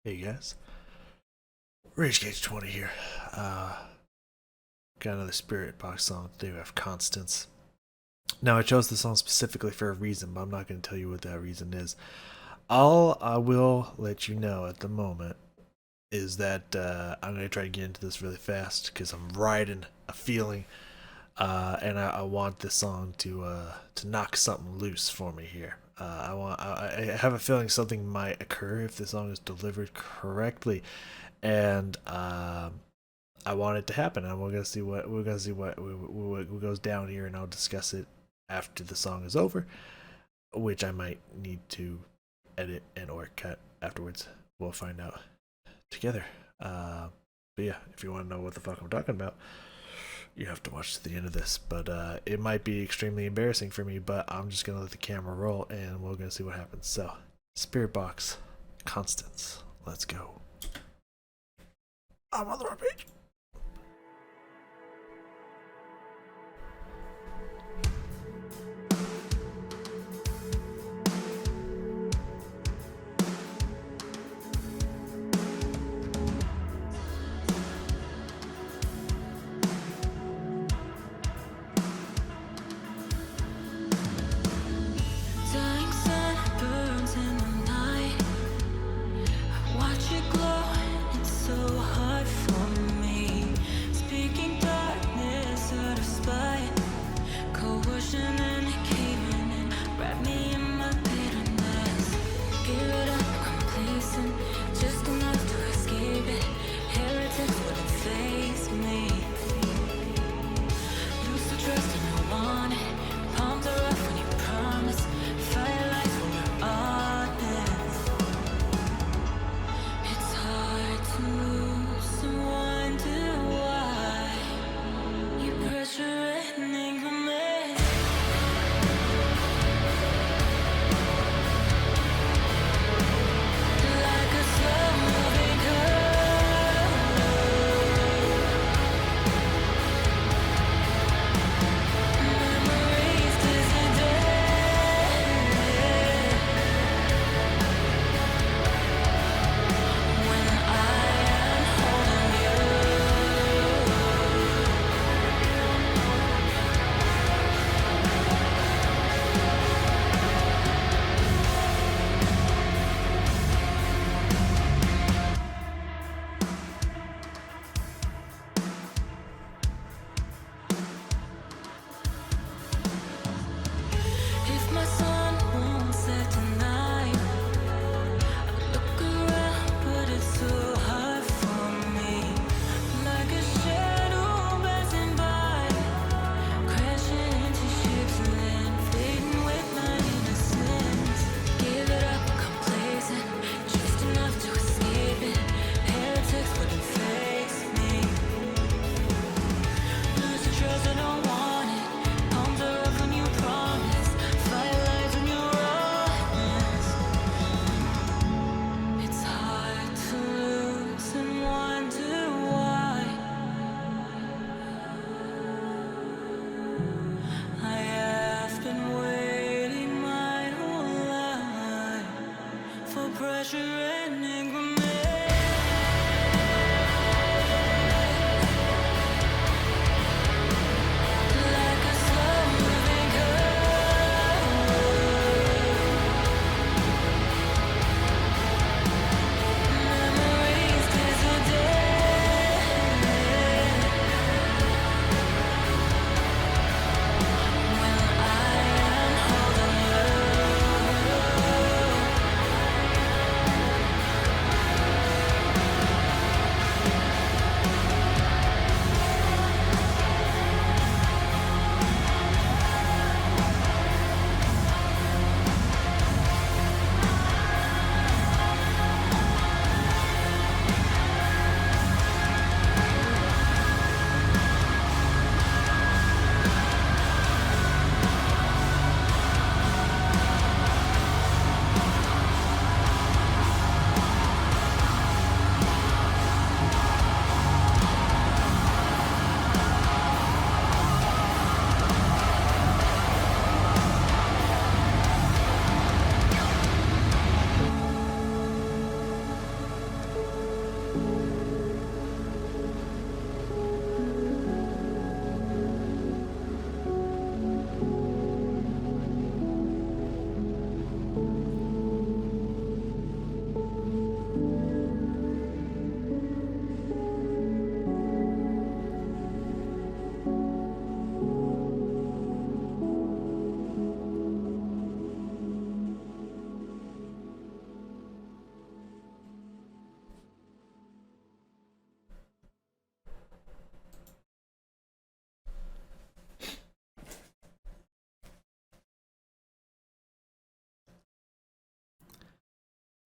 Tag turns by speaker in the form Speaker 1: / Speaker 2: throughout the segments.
Speaker 1: Hey guys, Rage Gauge 20 here. Got another Spiritbox song today. We have Constance. Now, I chose the song specifically for a reason, but I'm not going to tell you what that reason is. All I will let you know at the moment is that I'm going to try to get into this really fast because I'm riding a feeling, and I want this song to knock something loose for me here. I have a feeling something might occur if the song is delivered correctly, and I want it to happen. And we're gonna see what goes down here, and I'll discuss it after the song is over, which I might need to edit and or cut afterwards. We'll find out together. But yeah, if you want to know what the fuck I'm talking about, you have to watch to the end of this. But it might be extremely embarrassing for me, but I'm just gonna let the camera roll, and we're gonna see what happens. So, Spirit Box, Constance, let's go. I'm on the wrong page.
Speaker 2: Dying sun burns in the night. Watch it glow. It's so hard for me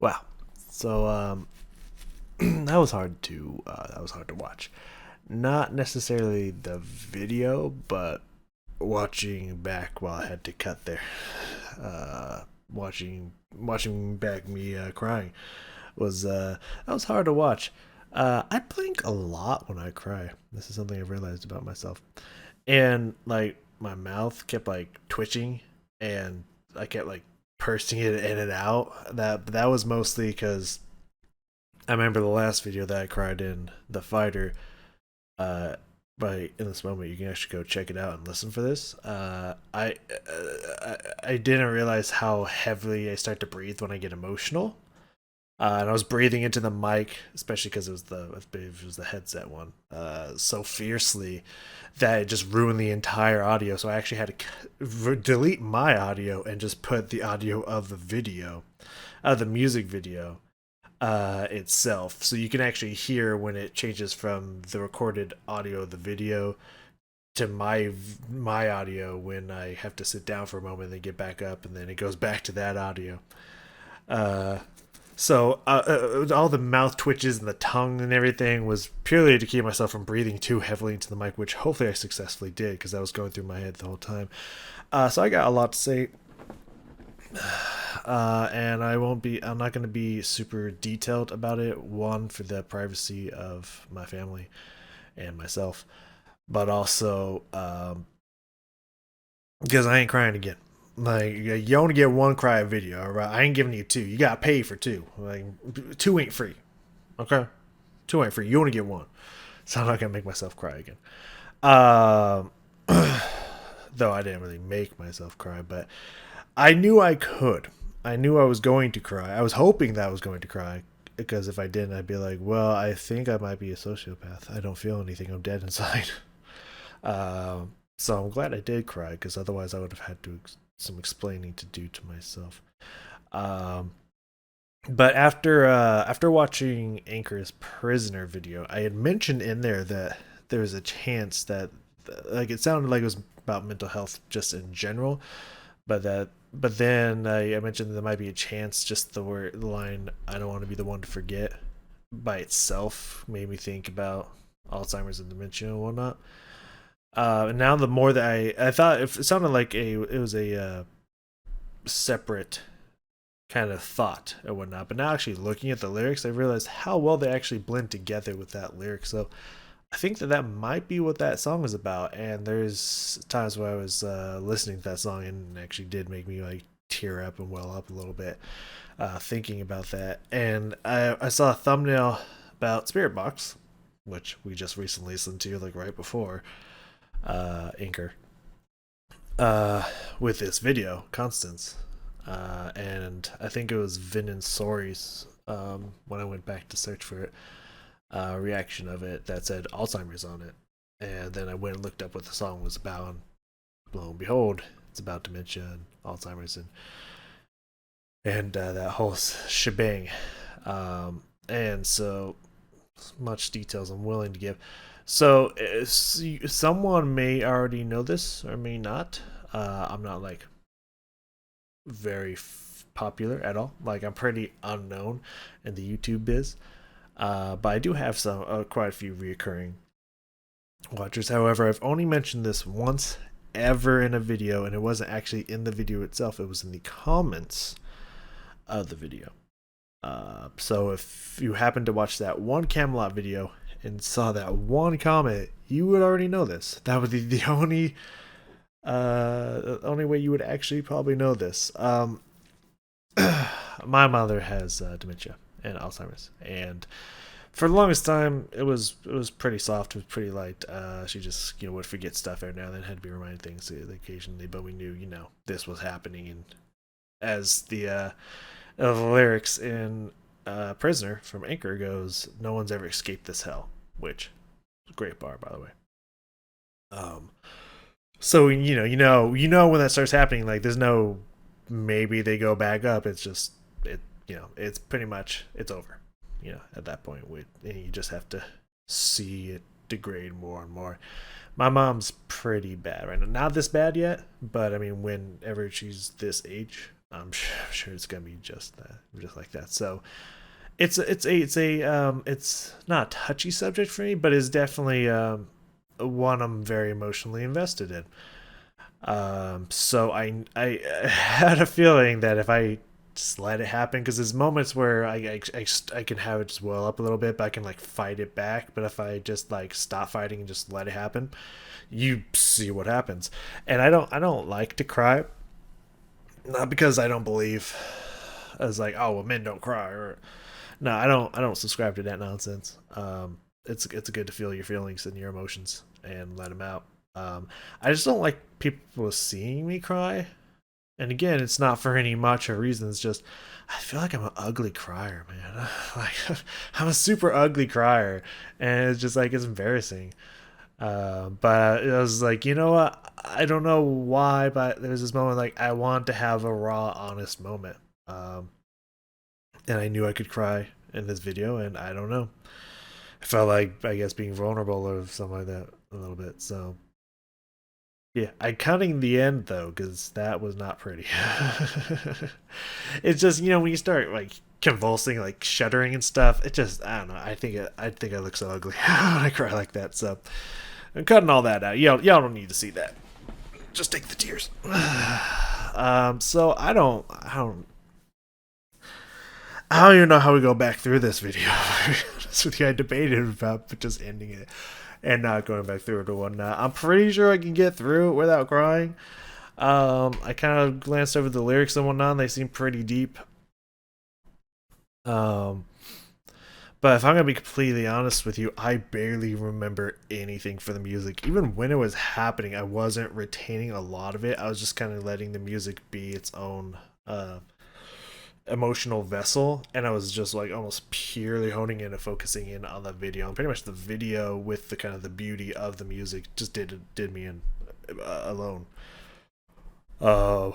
Speaker 1: Wow. So that was hard to watch. Not necessarily the video, but watching back while I had to cut there. Watching back me crying was that was hard to watch. I blink a lot when I cry. This is something I've realized about myself. And like my mouth kept like twitching, and I kept like pursing it in and out. That was mostly because I remember the last video that I cried in, the fighter. Uh, by in this moment, you can actually go check it out and listen for this. I didn't realize how heavily I start to breathe when I get emotional. And I was breathing into the mic, especially because it was the headset one, so fiercely that it just ruined the entire audio. So I actually had to delete my audio and just put the audio of the video, of the music video, itself, so you can actually hear when it changes from the recorded audio of the video to my audio when I have to sit down for a moment and then get back up, and then it goes back to that audio. Uh, all the mouth twitches and the tongue and everything was purely to keep myself from breathing too heavily into the mic, which hopefully I successfully did because that was going through my head the whole time. So I got a lot to say, and I'm not going to be super detailed about it. One, for the privacy of my family and myself, but also because I ain't crying again. Like, you only get one cry video, all right? I ain't giving you two. You got to pay for two. Like, two ain't free, okay? Two ain't free. You only get one. So I'm not gonna make myself cry again. Um, though I didn't really make myself cry, but I knew I could. I knew I was going to cry. I was hoping that I was going to cry, because if I didn't, I'd be like, well, I think I might be a sociopath. I don't feel anything. I'm dead inside. So I'm glad I did cry, because otherwise I would have had to some explaining to do to myself. Um, but after watching Anchor's Prisoner video, I had mentioned in there that there was a chance that, like, it sounded like it was about mental health just in general, but then I mentioned that there might be a chance, just the line "I don't want to be the one to forget" by itself made me think about Alzheimer's and dementia and whatnot. And now the more that I thought it sounded like it was a separate kind of thought or whatnot, but now actually looking at the lyrics, I realized how well they actually blend together with that lyric. So I think that might be what that song is about. And there's times where I was listening to that song, and it actually did make me like tear up and well up a little bit, thinking about that. And I saw a thumbnail about Spiritbox, which we just recently listened to, like right before Anchor, with this video, Constance. And I think it was Vin and Sori's, when I went back to search for it, reaction of it that said Alzheimer's on it. And then I went and looked up what the song was about, and lo and behold, it's about dementia and Alzheimer's and that whole shebang. And so much details I'm willing to give. So someone may already know this or may not. I'm not like very popular at all. Like, I'm pretty unknown in the YouTube biz. But I do have some quite a few reoccurring watchers. However, I've only mentioned this once ever in a video, and it wasn't actually in the video itself. It was in the comments of the video. So if you happen to watch that one Camelot video and saw that one comment, you would already know this. That would be the only way you would actually probably know this. My mother has dementia and Alzheimer's, and for the longest time it was pretty soft, it was pretty light. She just would forget stuff every now and then, had to be reminded things occasionally, but we knew this was happening. And as the lyrics in Prisoner from Anchor goes, no one's ever escaped this hell, which is a great bar, by the way. So when that starts happening, like, there's no maybe they go back up. It's just it's pretty much it's over. At that point, and you just have to see it degrade more and more. My mom's pretty bad right now. Not this bad yet, but I mean, whenever she's this age, I'm sure it's gonna be just that, just like that. So it's not a touchy subject for me, but it's definitely one I'm very emotionally invested in. So I had a feeling that if I just let it happen, because there's moments where I can have it just well up a little bit, but I can like fight it back. But if I just like stop fighting and just let it happen, you see what happens. And I don't like to cry, not because I don't believe as like, oh well, men don't cry, or no, I don't subscribe to that nonsense. It's good to feel your feelings and your emotions and let them out. I just don't like people seeing me cry. And again, it's not for any macho reason. It's just I feel like I'm an ugly crier, man. Like I'm a super ugly crier, and it's just like it's embarrassing. But I was like, you know what? I don't know why, but there's this moment like I want to have a raw, honest moment. And I knew I could cry in this video, and I don't know. I felt like I guess being vulnerable or something like that a little bit. So yeah, I counting the end though, because that was not pretty. It's just when you start like convulsing, like shuddering and stuff. It just I don't know. I think I look so ugly when I cry like that. So I'm cutting all that out. Y'all don't need to see that. Just take the tears. So I don't even know how we go back through this video. That's what I debated about, but just ending it and not going back through it or whatnot. I'm pretty sure I can get through it without crying. I kind of glanced over the lyrics and whatnot, and they seem pretty deep. Um, but if I'm gonna be completely honest with you, I barely remember anything for the music. Even when it was happening, I wasn't retaining a lot of it. I was just kind of letting the music be its own emotional vessel, and I was just like almost purely honing in and focusing in on the video. And pretty much the video with the kind of the beauty of the music just did me in alone. Uh,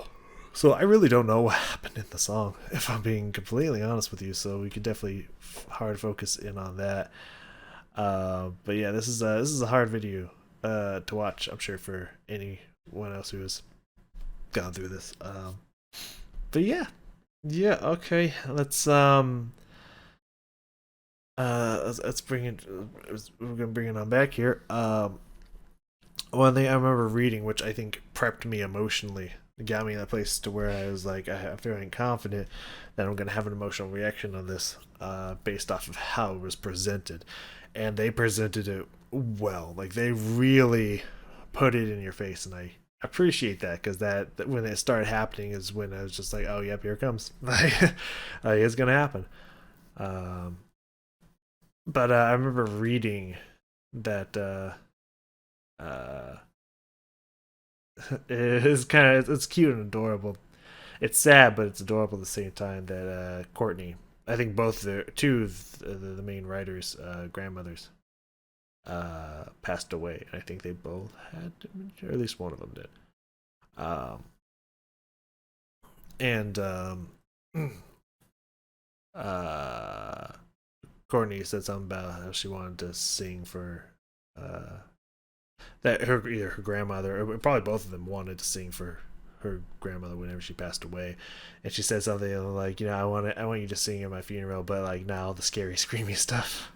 Speaker 1: so I really don't know what happened in the song, if I'm being completely honest with you. So we could definitely hard focus in on that. But yeah, this is a hard video to watch. I'm sure for anyone else who has gone through this. But yeah, okay. Let's bring it. We're gonna bring it on back here. One thing I remember reading, which I think prepped me emotionally, it got me in a place to where I was like, I'm feeling confident that I'm gonna have an emotional reaction on this, based off of how it was presented, and they presented it well. Like they really put it in your face, and I appreciate that, because that when it started happening is when I was just like, oh yep, here it comes. Like it's gonna happen. Um, but I remember reading that uh, it's kind of it's cute and adorable. It's sad, but it's adorable at the same time. That Courtney, I think both the two of the main writers' grandmothers passed away, and I think they both had dementia, or at least one of them did. Um, and uh, Courtney said something about how she wanted to sing for uh, that her either her grandmother or probably both of them wanted to sing for her grandmother whenever she passed away, and she said something like, I want you to sing at my funeral, but like not all the scary screamy stuff.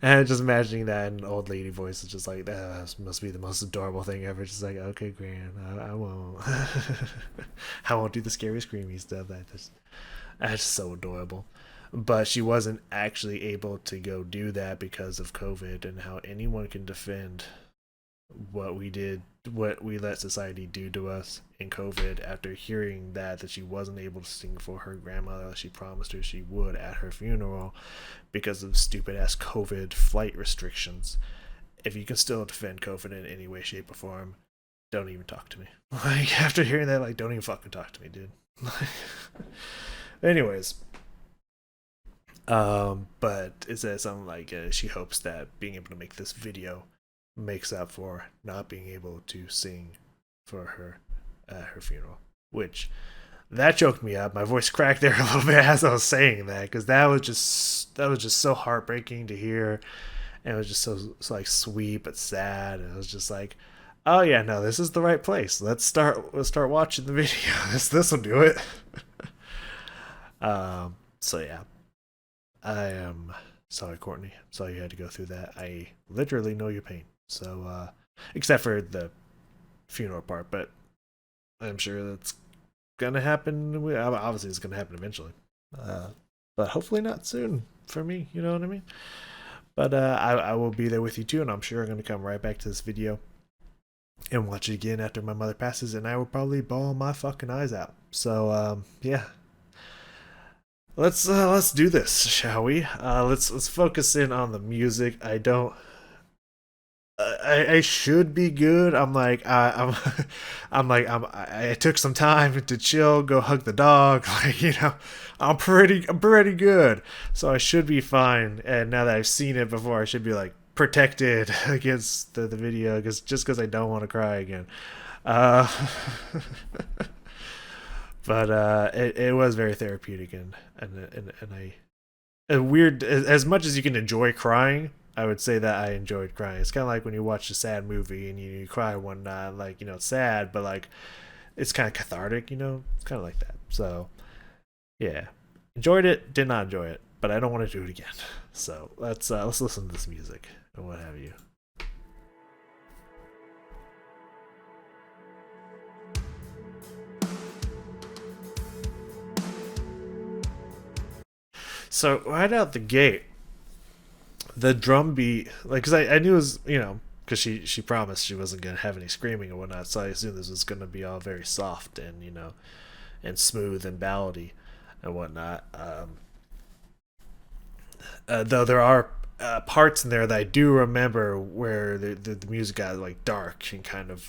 Speaker 1: And just imagining that in an old lady voice is just like, that must be the most adorable thing ever. Just like, okay, Gran, I won't. I won't do the scary, screamy stuff. That's just so adorable. But she wasn't actually able to go do that because of COVID, and how anyone can defend what we did, what we let society do to us in COVID, after hearing that she wasn't able to sing for her grandmother. She promised her she would at her funeral because of stupid ass COVID flight restrictions. If you can still defend COVID in any way, shape, or form, don't even talk to me. Like after hearing that, like don't even fucking talk to me, dude. Anyways, but it says something like she hopes that being able to make this video makes up for not being able to sing for her at her funeral, which that choked me up. My voice cracked there a little bit as I was saying that, because that was just so heartbreaking to hear, and it was just so like sweet but sad, and it was just like Oh yeah, no, this is the right place. Let's start watching the video. This will do it. So yeah, I am sorry, Courtney. Sorry you had to go through that. I literally know your pain. So except for the funeral part, but I'm sure that's gonna happen. Obviously, it's gonna happen eventually, uh, but hopefully not soon for me. You know what I mean? But I will be there with you too, and I'm sure I'm gonna come right back to this video and watch it again after my mother passes, and I will probably bawl my fucking eyes out. So yeah, let's do this, shall we? Let's focus in on the music. I don't. I should be good. I'm like I took some time to chill, go hug the dog. Like I'm pretty good. So I should be fine. And now that I've seen it before, I should be like protected against the video because I don't want to cry again. Uh, but it was very therapeutic and I a weird as much as you can enjoy crying. I would say that I enjoyed crying. It's kind of like when you watch a sad movie and you cry one night, like it's sad, but like it's kind of cathartic. It's kind of like that. So yeah, enjoyed it. Did not enjoy it, but I don't want to do it again. So let's listen to this music and what have you. So right out the gate, the drum beat, like, because I knew it was, because she promised she wasn't going to have any screaming and whatnot, so I assumed this was going to be all very soft and, and smooth and ballady and whatnot. Though there are parts in there that I do remember where the music got like dark and kind of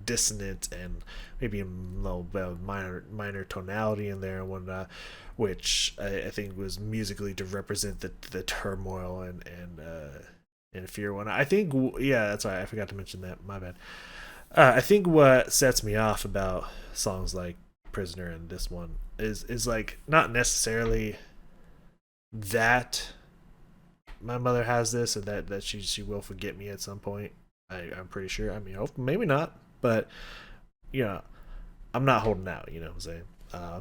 Speaker 1: dissonant and maybe a little bit of minor tonality in there and whatnot, which I think was musically to represent the turmoil and fear and whatnot. I think yeah, that's right. I forgot to mention that. My bad. I think what sets me off about songs like Prisoner and this one is like not necessarily that my mother has this and that she will forget me at some point. I'm pretty sure. I mean, maybe not, but I'm not holding out. You know what I'm saying?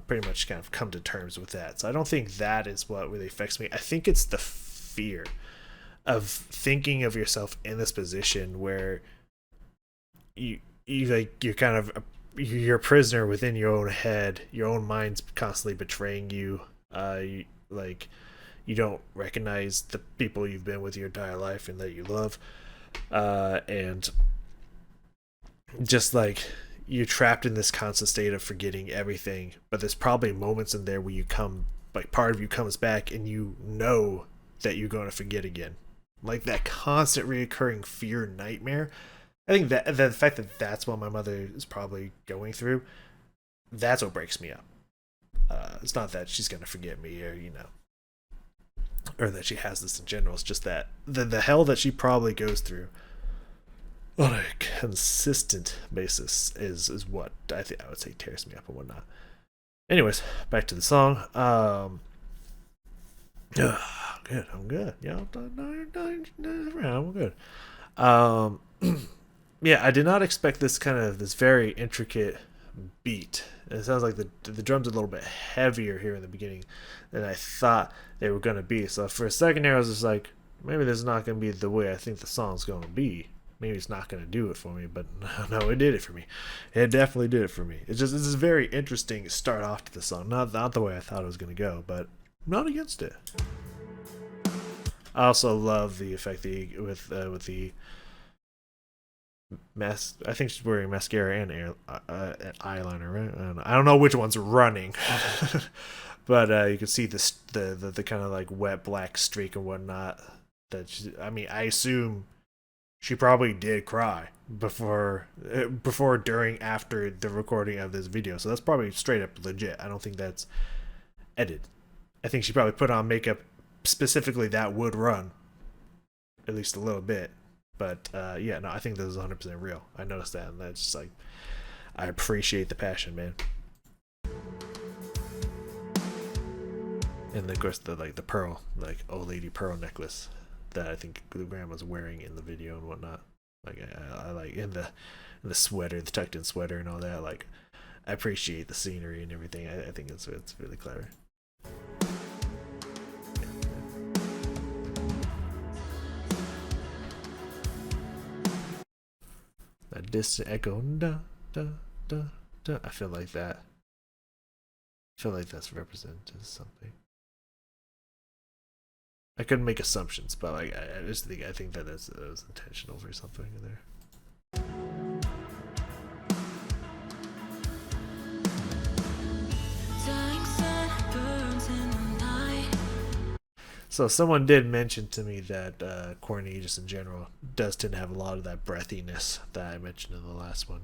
Speaker 1: Pretty much kind of come to terms with that. So I don't think that is what really affects me. I think it's the fear of thinking of yourself in this position where you're kind of you're a prisoner within your own head. Your own mind's constantly betraying you. You don't recognize the people you've been with your entire life and that you love, and just like you're trapped in this constant state of forgetting everything. But there's probably moments in there where you come, like part of you comes back and you know that you're going to forget again, like that constant reoccurring fear nightmare. I think that the fact that that's what my mother is probably going through, that's what breaks me up. It's not that she's going to forget me or that she has this in general. It's just that the hell that she probably goes through on a consistent basis is what I think I would say tears me up and whatnot. Anyways, back to the song. Good. I'm good. Yeah, I'm good. Yeah, I did not expect this very intricate beat. It sounds like the drums are a little bit heavier here in the beginning than I thought they were gonna be. So for a second there, I was just like, maybe this is not gonna be the way I think the song's gonna be. Maybe it's not gonna do it for me, but no, it did it for me. It definitely did it for me. It's a very interesting start off to the song. Not the way I thought it was gonna go, but I'm not against it. I also love the effect with the I think she's wearing mascara and eyeliner, right? I don't know which one's running, but you can see the kind of like wet black streak and whatnot. I mean, I assume she probably did cry before, during, after the recording of this video. So that's probably straight up legit. I don't think that's edited. I think she probably put on makeup specifically that would run at least a little bit. But yeah, no, I think this is 100% real. I noticed that, and that's just like, I appreciate the passion, man. And of course, the pearl, like old lady pearl necklace that I think the grandma's wearing in the video and whatnot. Like I like in the sweater, the tucked in sweater and all that. Like I appreciate the scenery and everything. I think it's really clever. A distant echo, da da da da. I feel like that. I feel like that's represented as something. I couldn't make assumptions, but like I just think that that was intentional for something in there.
Speaker 2: Dying sun burns in the night.
Speaker 1: So someone did mention to me that Courtney, just in general, does tend to have a lot of that breathiness that I mentioned in the last one.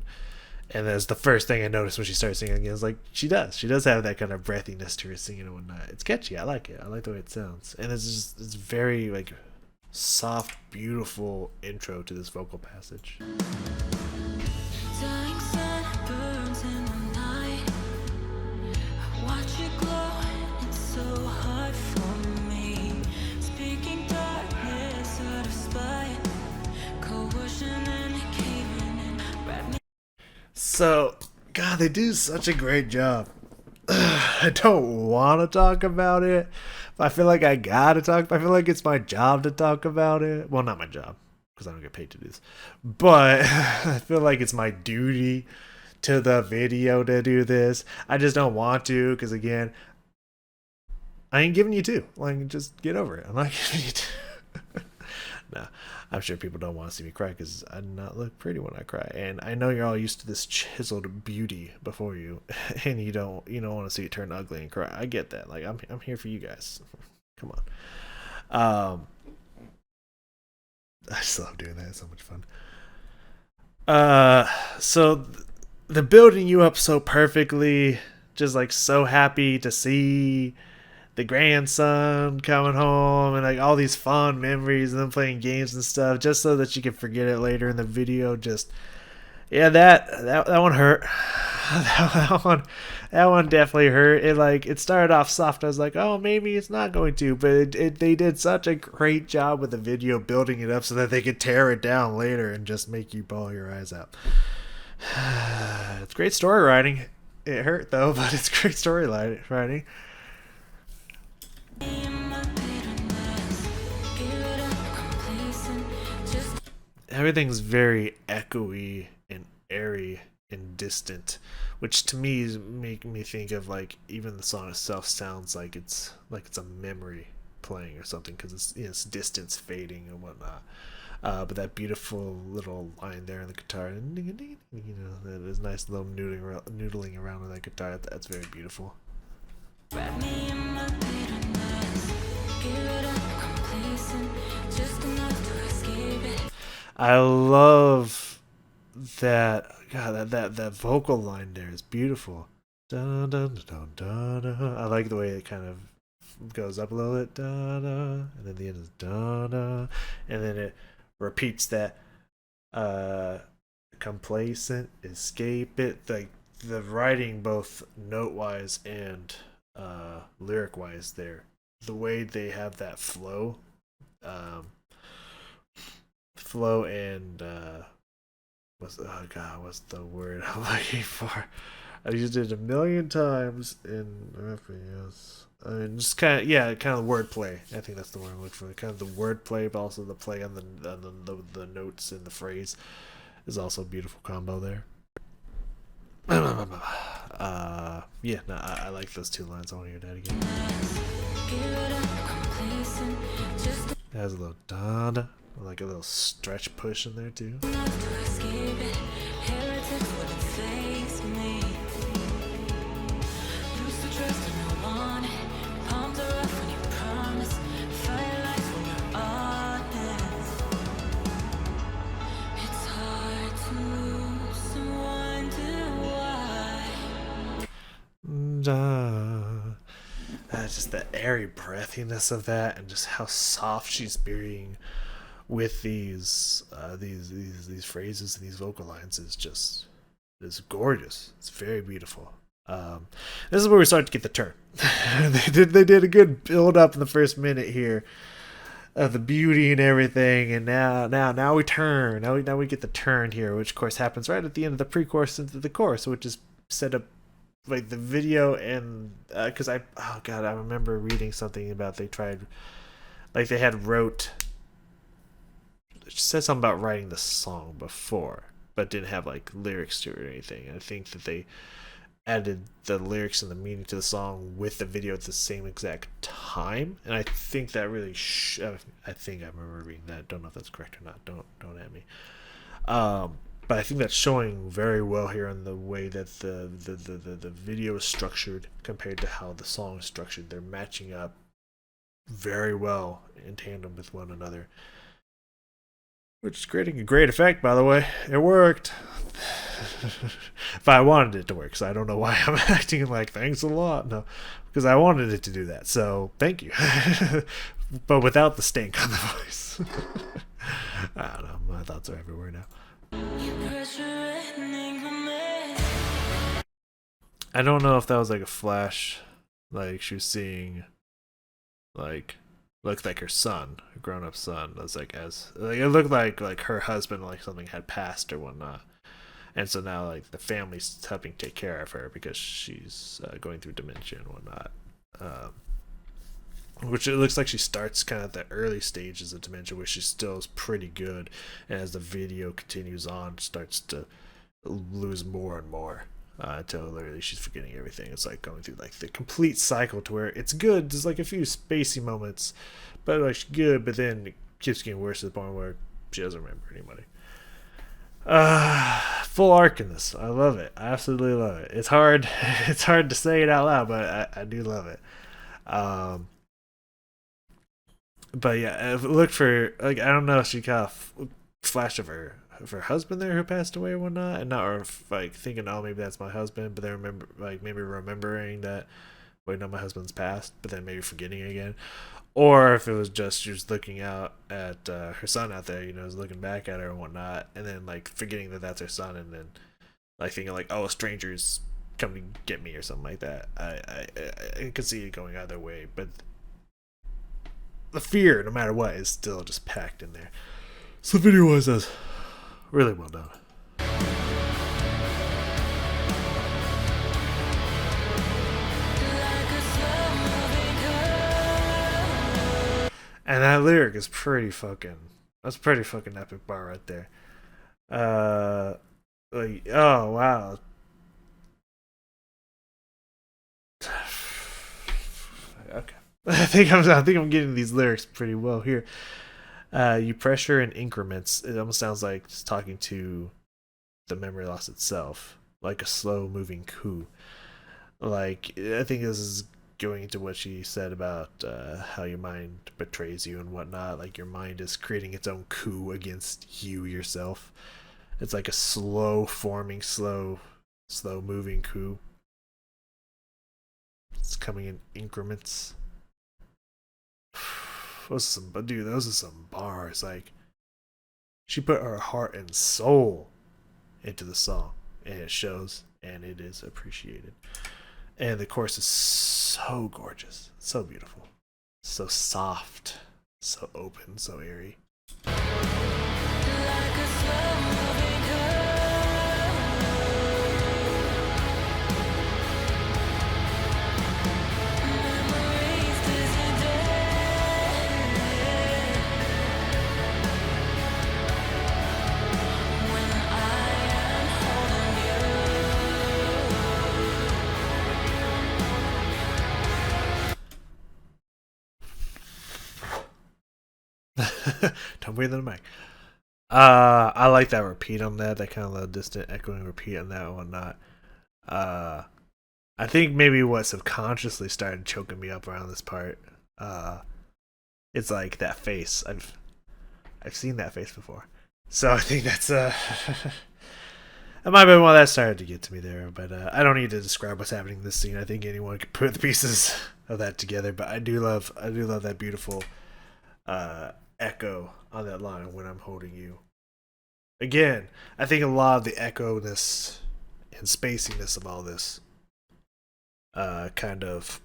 Speaker 1: And that's the first thing I noticed when she started singing again. It's like she does have that kind of breathiness to her singing and whatnot. It's catchy. I like it. I like the way it sounds, and it's very like soft, beautiful intro to this vocal passage.
Speaker 2: Dying sun burns in the night. I watch it glow. It's so hard for me. Speaking darkness out of spite. Coercion and caving in. Wrap me.
Speaker 1: So, God, they do such a great job. I don't want to talk about it, but I feel like I gotta talk. I feel like it's my job to talk about it. Well, not my job, because I don't get paid to do this. But I feel like it's my duty to the video to do this. I just don't want to, because again, I ain't giving you two. Like, just get over it. I'm not giving you two. No, I'm sure people don't want to see me cry because I do not look pretty when I cry, and I know you're all used to this chiseled beauty before you, and you don't want to see it turn ugly and cry. I get that. Like I'm here for you guys. Come on. I just love doing that. It's so much fun. So the building you up so perfectly, just like so happy to see the grandson coming home and like all these fond memories and them playing games and stuff just so that you can forget it later in the video. Just that one hurt. that one definitely hurt. It started off soft. I was like, oh, maybe it's not going to, but they did such a great job with the video building it up so that they could tear it down later and just make you bawl your eyes out. It's great story writing. It hurt though, but it's great story writing. Everything's very echoey and airy and distant, which to me make me think of like even the song itself sounds like it's a memory playing or something because it's distance fading and whatnot. But that beautiful little line there on the guitar, there's nice little noodling around with that guitar. That's very beautiful.
Speaker 2: Wrap me in my bitterness. Give it up, complacent. Just enough to escape it.
Speaker 1: I love that. God, that vocal line there is beautiful. Dun, dun, dun, dun, dun. I like the way it kind of goes up a little bit, dun, dun, and then the end is dun, dun, and then it repeats that complacent, escape it. Like the writing, both note wise and lyric wise, there, the way they have that flow. And what's the word I'm looking for? I've used it a million times in FAS. I mean, just kind of wordplay. I think that's the word I'm looking for. Kind of the wordplay, but also the play on the notes and the phrase is also a beautiful combo there. I like those two lines. I want to hear that again. It has a little da, like a little stretch push in there too. Just the airy breathiness of that, and just how soft she's being with these phrases and these vocal lines is gorgeous. It's very beautiful. This is where we start to get the turn. They did a good build up in the first minute here. of the beauty and everything, and now we turn. Now we get the turn here, which of course happens right at the end of the pre-chorus into the chorus, which is set up like the video. And because oh god, I remember reading something about they tried, like they had wrote, it said something about writing the song before, but didn't have like lyrics to it or anything. And I think that they added the lyrics and the meaning to the song with the video at the same exact time, and I think that really I think I remember reading that. Don't know if that's correct or not. Don't at me. But I think that's showing very well here in the way that the video is structured compared to how the song is structured. They're matching up very well in tandem with one another, which is creating a great effect, by the way. It worked. If I wanted it to work, so I don't know why I'm acting like thanks a lot. No, because I wanted it to do that. So thank you, but without the stink on the voice. I don't know. My thoughts are everywhere now. I don't know if that was like a flash, like she was seeing, like looked like her son, her grown-up son. It was like as like it looked like her husband, like something had passed or whatnot. And so now, like, the family's helping take care of her because she's going through dementia and whatnot. Which it looks like she starts kind of at the early stages of dementia, where she still is pretty good. And as the video continues on, starts to lose more and more until literally she's forgetting everything. It's like going through like the complete cycle to where it's good. There's like a few spacey moments, but like she's good. But then it keeps getting worse to the point where she doesn't remember anybody. Full arc in this. I love it. I absolutely love it. It's hard. It's hard to say it out loud, but I do love it. But yeah, look for like I don't know if she got a flash of her husband there who passed away or whatnot, and not or if, like thinking oh maybe that's my husband, but then remember like maybe remembering that wait no my husband's passed, but then maybe forgetting again. Or if it was just she was looking out at her son out there, was looking back at her and whatnot, and then like forgetting that that's her son, and then like thinking like, oh, strangers come to get me or something like that. I could see it going either way, but the fear, no matter what, is still just packed in there. So the video was really well done. And that lyric is that's pretty fucking epic bar right there. Like, oh wow. Okay. I think I'm getting these lyrics pretty well here. You pressure in increments. It almost sounds like just talking to the memory loss itself, like a slow moving coup. Like I think this is going into what she said about how your mind betrays you and whatnot. Like your mind is creating its own coup against you yourself. It's like a slow forming, slow moving coup. It's coming in increments. Those are some bars. Like she put her heart and soul into the song, and it shows, and it is appreciated. And the chorus is so gorgeous, so beautiful, so soft, so open, so airy. Don't breathe in the mic. I like that repeat on that kind of distant echoing repeat on that and whatnot. I think maybe what subconsciously started choking me up around this part, it's like that face. I've seen that face before, so I think that's that might have been why that started to get to me there. But I don't need to describe what's happening in this scene. I think anyone could put the pieces of that together. But I do love that beautiful echo on that line, when I'm holding you. Again, I think a lot of the echo-ness and spaciness of all this kind of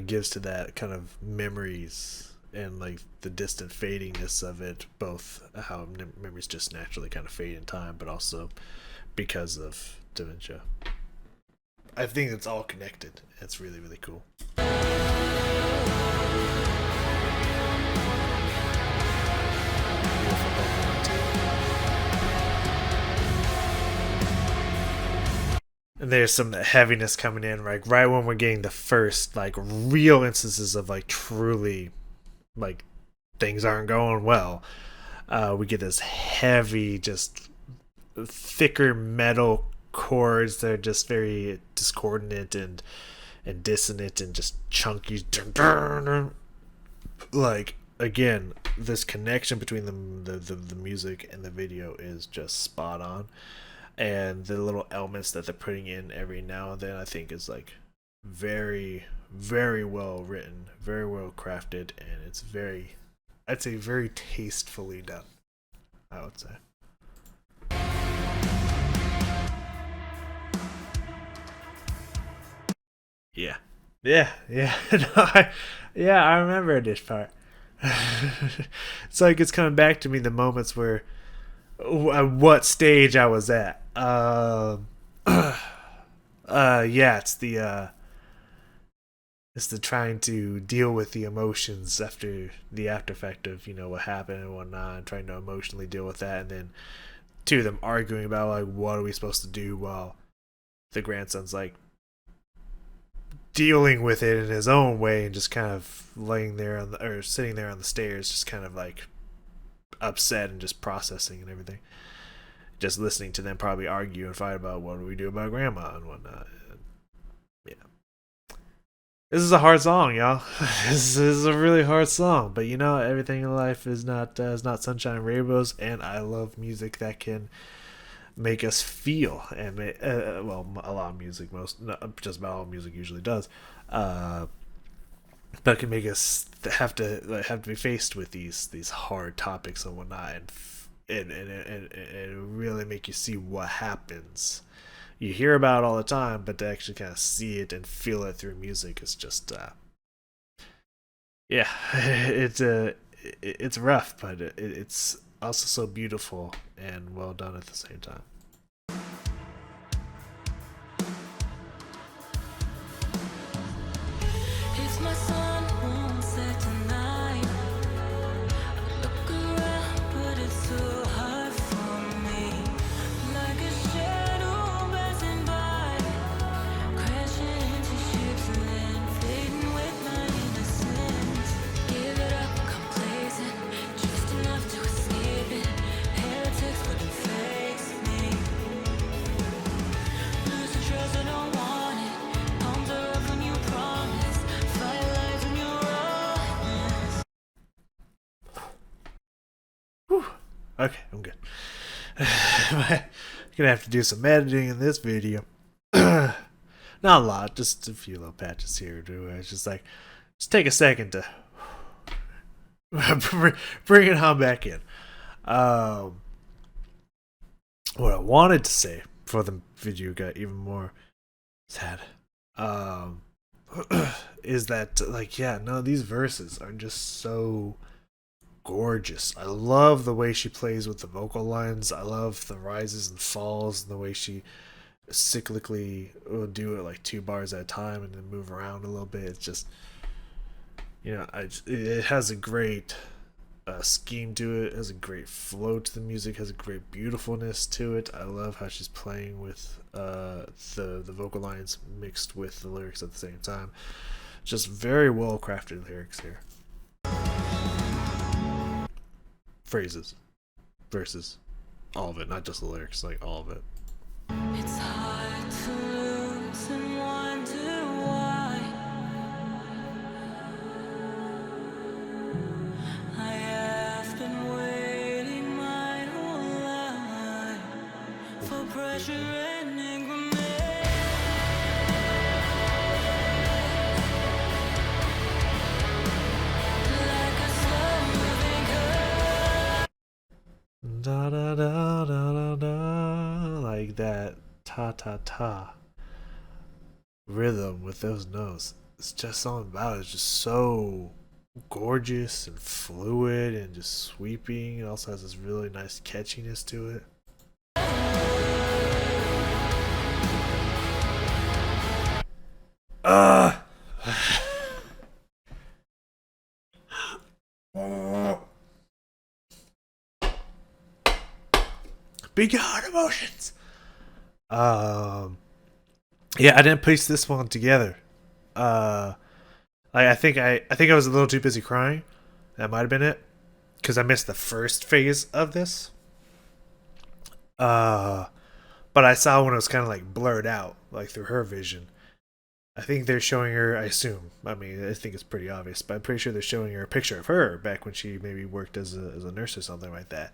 Speaker 1: gives to that kind of memories and like the distant fadingness of it, both how memories just naturally kind of fade in time, but also because of dementia. I think it's all connected. It's really, really cool. Beautiful vocal too. And there's some heaviness coming in, like right when we're getting the first like real instances of like truly like things aren't going well. We get this heavy, just thicker metal chords that are just very discordant and dissonant and just chunky. Like again, this connection between the music and the video is just spot on, and the little elements that they're putting in every now and then I think is like very, very well written, very well crafted, and it's very, I'd say very tastefully done, I would say. Yeah. Yeah. No, yeah, I remember this part. It's like it's coming back to me the moments where at what stage I was at. Yeah, it's the trying to deal with the emotions after the after effect of what happened and whatnot, and trying to emotionally deal with that, and then two of them arguing about like what are we supposed to do while the grandson's like dealing with it in his own way and just kind of laying there or sitting there on the stairs, just kind of like upset and just processing and everything. Just listening to them probably argue and fight about what do we do about grandma and whatnot. And yeah, this is a hard song, y'all. This is a really hard song, but everything in life is not sunshine and rainbows, and I love music that can make us feel, and well, a lot of music, just about all music usually does, but can make us have to be faced with these hard topics and whatnot, and really make you see what happens. You hear about it all the time, but to actually kind of see it and feel it through music is just yeah, it's rough, but it's also so beautiful and well done at the same time.
Speaker 2: If my sun won't set tonight, I look around, but it's so hard for me. Like a shadow passing by, crashing into ships and then fading with my innocence. Give it up, complacent, just enough to escape it. Heretics wouldn't face me. Lose the trust, I don't want it. Palms are up when you promise. Firelights when you're honest.
Speaker 1: Whew. Okay, I'm good. Gonna have to do some editing in this video. Not a lot, just a few little patches here or there. It's just like, just take a second to bring it on back in. What I wanted to say before the video got even more sad, is that like, yeah, no, these verses are just so gorgeous. I love the way she plays with the vocal lines. I love the rises and falls and the way she cyclically will do it like 2 bars at a time and then move around a little bit. It's just, it has a great scheme to it. It has a great flow to the music. Has a great beautifulness to it. I love how she's playing with the vocal lines mixed with the lyrics at the same time. Just very well crafted lyrics here. Phrases, verses, all of it, not just the lyrics, like all of it.
Speaker 2: It's hard to lose and wonder why I have been waiting my whole life for pressure and increment. Like a slow-moving curve.
Speaker 1: Da da da da da da, like that ta ta ta rhythm with those notes. It's just something about it. It's just so gorgeous and fluid and just sweeping. It also has this really nice catchiness to it. Big heart emotions. Yeah, I didn't piece this one together. I think I was a little too busy crying. That might have been it, because I missed the first phase of this. Uh, but I saw when it was kind of like blurred out, like through her vision. I think they're showing her. I assume. I mean, I think it's pretty obvious, but I'm pretty sure they're showing her a picture of her back when she maybe worked as a nurse or something like that,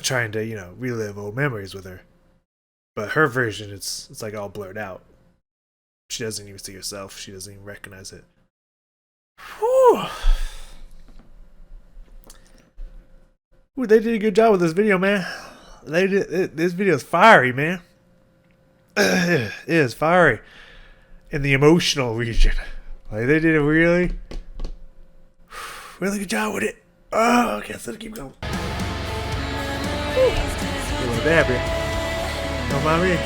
Speaker 1: trying to relive old memories with her. But her version, it's like all blurred out. She doesn't even see herself. She doesn't even recognize it. Whew. Ooh, they did a good job with this video, man. They did. This video is fiery, man. It is fiery in the emotional region. Like they did a really good job with it. Oh, okay, so keep going. A little dab here. Don't mind me.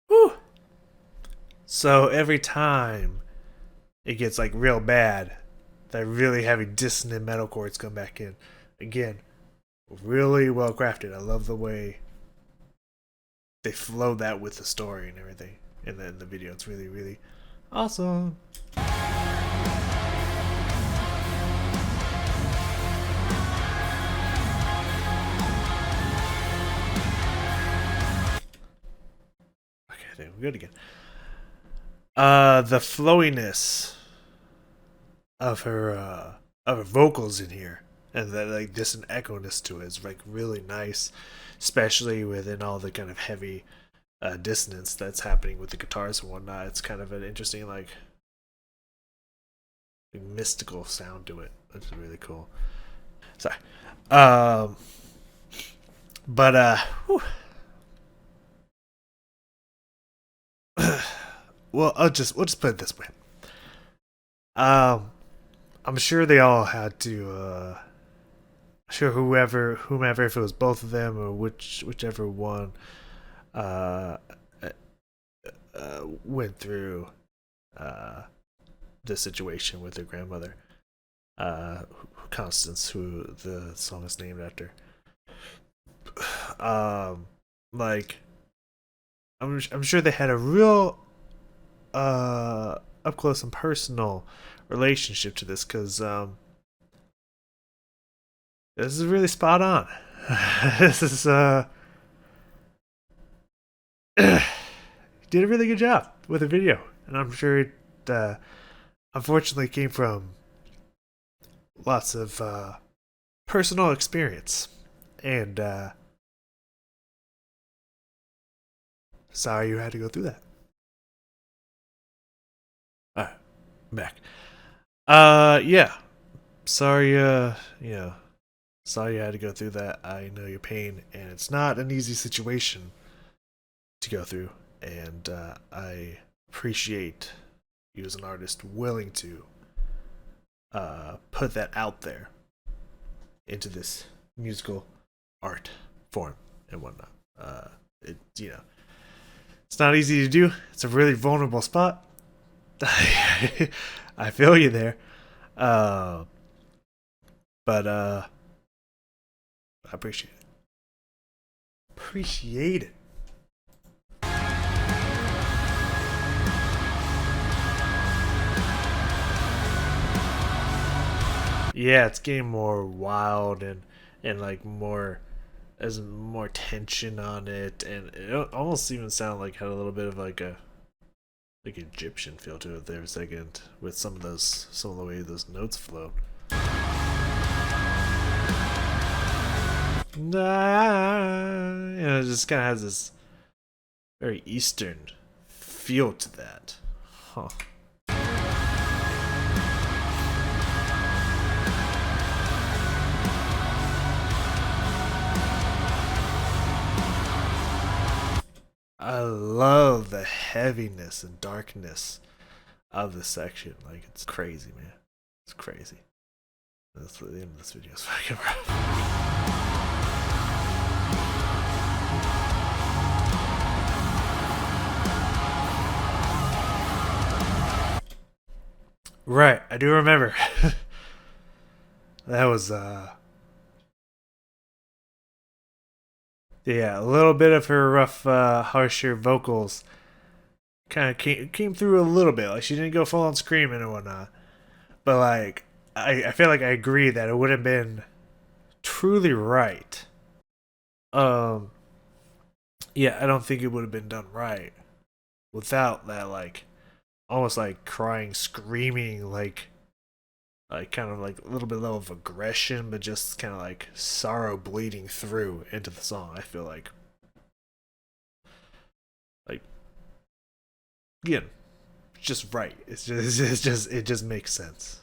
Speaker 1: Whew. So every time it gets like real bad, that really heavy dissonant metal chords come back in. Again, really well crafted. I love the way they flow that with the story and everything. And then the video, it's really, really awesome. Okay, I think we're good again. The flowiness of her vocals in here, and that like just an echo-ness to it is like really nice, especially within all the kind of heavy dissonance that's happening with the guitars and whatnot. It's kind of an interesting like mystical sound to it, which is really cool. Sorry. Whew. Well, we'll just put it this way. I'm sure they all had to. Sure, whomever, if it was both of them or whichever one, uh, went through the situation with their grandmother, Constance, who the song is named after. Like, I'm sure they had a real up close and personal relationship to this, because this is really spot on. This is did a really good job with the video, and I'm sure it unfortunately came from lots of personal experience, and sorry you had to go through that. Alright, I'm back. Yeah. Sorry, sorry you had to go through that. I know your pain, and it's not an easy situation to go through, and I appreciate you as an artist willing to put that out there into this musical art form and whatnot. It's not easy to do. It's a really vulnerable spot. I feel you there. But I appreciate it. Appreciate it. Yeah, it's getting more wild and like more, there's more tension on it, and it almost even sounded like had a little bit of like a like Egyptian feel to it there for a second, with some of the way those notes flow. It just kind of has this very Eastern feel to that. Huh. I love the heaviness and darkness of this section. Like, it's crazy, man. It's crazy. That's the end of this video. Is fucking rough. Right, I do remember. That was yeah, a little bit of her rough, harsher vocals kind of came through a little bit. Like, she didn't go full on screaming and whatnot, but like I feel like I agree that it would have been truly right. Um, yeah, I don't think it would have been done right without that, like, almost like crying, screaming, like kind of like a little bit level of aggression, but just kind of like sorrow bleeding through into the song. I feel like again, just right. It just makes sense.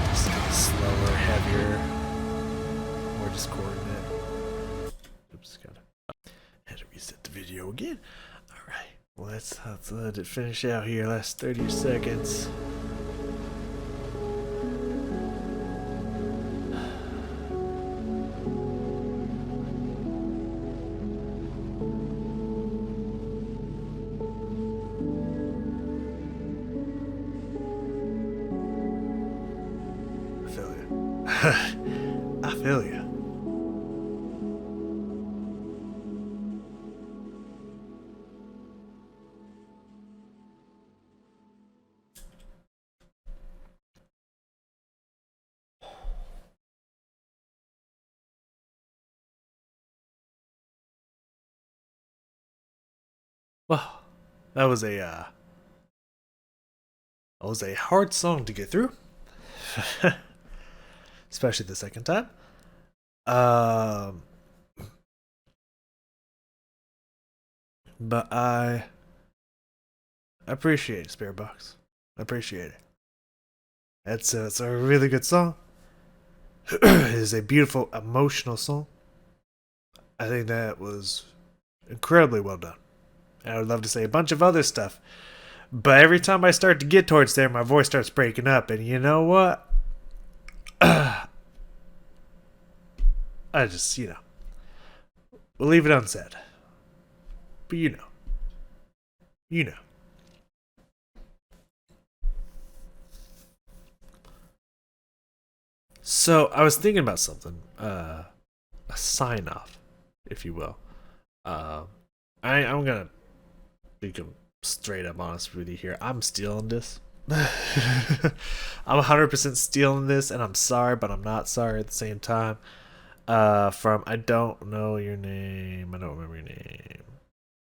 Speaker 1: Just slower, heavier, more discordant. Oops, gotta had to reset the video again. All right. Let's let it finish out here. Last 30 seconds. I feel you. I feel you. Well, that was a hard song to get through, especially the second time. Um, but I appreciate it, Spiritbox. I appreciate it. It's a really good song. It is a beautiful, emotional song. I think that was incredibly well done. And I would love to say a bunch of other stuff, but every time I start to get towards there, my voice starts breaking up, and you know what? I just, we'll leave it unsaid. But you know. So I was thinking about something, a sign off, if you will. I'm gonna be straight up honest with you here. I'm stealing this. I'm 100% stealing this, and I'm sorry, but I'm not sorry at the same time. From I don't know your name. I don't remember your name.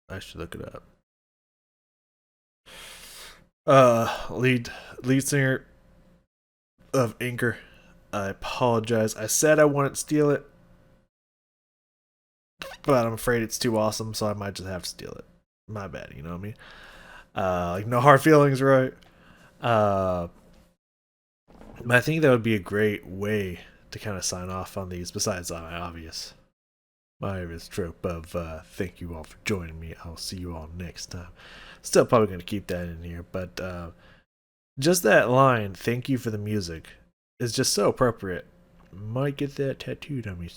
Speaker 1: I should look it up. Lead singer of Anchor. I apologize. I said I wouldn't steal it, but I'm afraid it's too awesome, so I might just have to steal it. My bad, you know what I mean? Like, no hard feelings, right? But I think that would be a great way to kind of sign off on these, besides my obvious trope of thank you all for joining me. I'll see you all next time. Still probably going to keep that in here, but just that line, thank you for the music, is just so appropriate. Might get that tattooed on me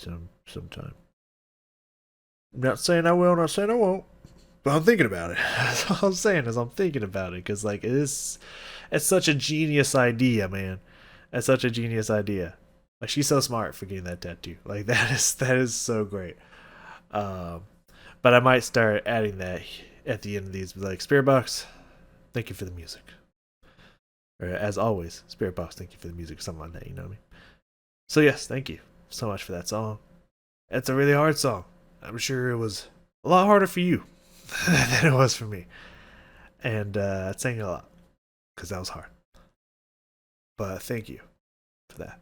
Speaker 1: sometime. Not saying I will, not saying I won't, but I'm thinking about it. That's all I'm saying is I'm thinking about it, because like it's such a genius idea, man. It's such a genius idea. Like, she's so smart for getting that tattoo. Like, that is so great. But I might start adding that at the end of these, like, Spiritbox, thank you for the music. Or as always, Spiritbox, thank you for the music, something like that. You know what I mean? So yes, thank you so much for that song. It's a really hard song. I'm sure it was a lot harder for you than it was for me. And it's saying a lot, because that was hard. But thank you for that.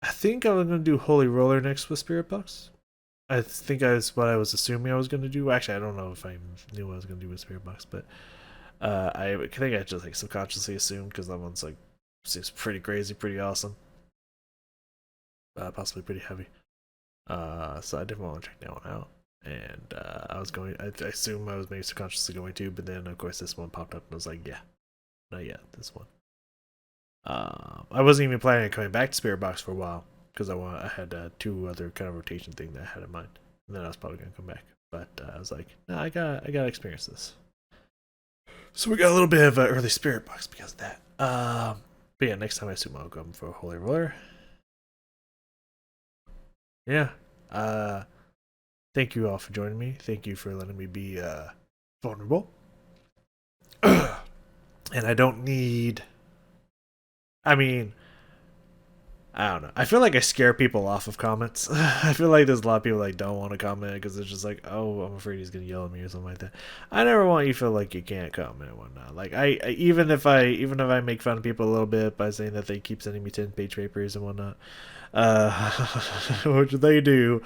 Speaker 1: I think I'm going to do Holy Roller next with Spiritbox. I think that's what I was assuming I was going to do. Actually, I don't know if I knew what I was going to do with Spiritbox, but I think I just like subconsciously assumed because that one's like seems pretty crazy, pretty awesome, possibly pretty heavy. So I definitely want to check that one out. And I was going. I assume I was maybe subconsciously going to, but then of course this one popped up and I was like, yeah, not yet. This one. I wasn't even planning on coming back to Spiritbox for a while because I had two other kind of rotation thing that I had in mind, and then I was probably gonna come back. But I was like, no, I gotta experience this. So we got a little bit of early Spiritbox because of that. But yeah, next time I assume I'll go for a Holy Roller. Yeah. Uh, Thank you all for joining me. Thank you for letting me be vulnerable. And I don't need. I mean, I don't know. I feel like I scare people off of comments. I feel like there's a lot of people like don't want to comment because it's just like, oh, I'm afraid he's gonna yell at me or something like that. I never want you to feel like you can't comment and whatnot. Like even if I make fun of people a little bit by saying that they keep sending me 10-page papers and whatnot, uh, which they do,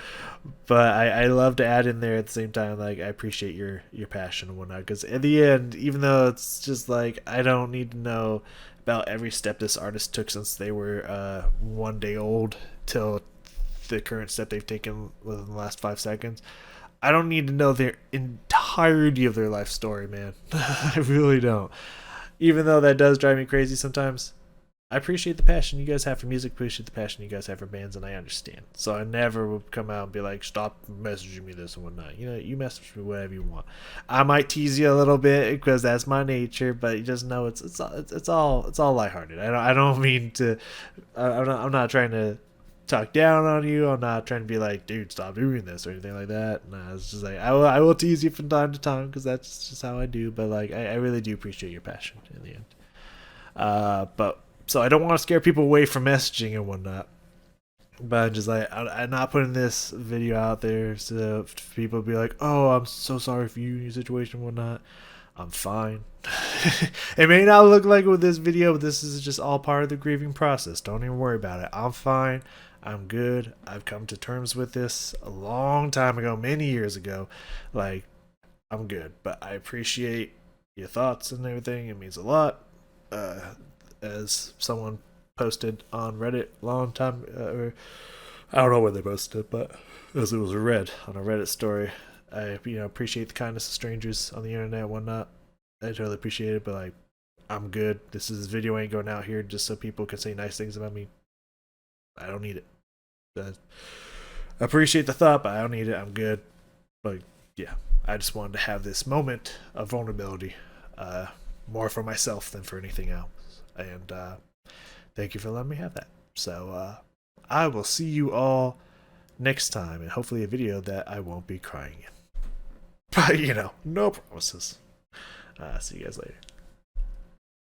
Speaker 1: but I love to add in there at the same time. Like I appreciate your passion and whatnot because at the end, even though it's just like I don't need to know about every step this artist took since they were 1 day old till the current step they've taken within the last 5 seconds. I don't need to know their entirety of their life story, man. I really don't. Even though that does drive me crazy sometimes, I appreciate the passion you guys have for music, appreciate the passion you guys have for bands, and I understand. So I never will come out and be like, stop messaging me this and whatnot. You know, you message me whatever you want. I might tease you a little bit because that's my nature, but you just know it's all lighthearted. I don't mean to. I'm not trying to talk down on you. I'm not trying to be like, dude, stop doing this or anything like that. Nah, it's just like I will tease you from time to time because that's just how I do. But like I really do appreciate your passion in the end. But so I don't want to scare people away from messaging and whatnot. But I'm just like I'm not putting this video out there so people be like, "Oh, I'm so sorry for you and your situation and whatnot." I'm fine. It may not look like it with this video, but this is just all part of the grieving process. Don't even worry about it. I'm fine. I'm good. I've come to terms with this a long time ago, many years ago. Like, I'm good. But I appreciate your thoughts and everything. It means a lot. As someone posted on Reddit a long time, or I don't know where they posted it, but as it was read on a Reddit story, I appreciate the kindness of strangers on the internet and whatnot. I totally appreciate it, but like I'm good. This video ain't going out here just so people can say nice things about me. I don't need it. I appreciate the thought, but I don't need it. I'm good. But yeah, I just wanted to have this moment of vulnerability, more for myself than for anything else. And thank you for letting me have that. So I will see you all next time, and hopefully a video that I won't be crying in. But no promises. See you guys later.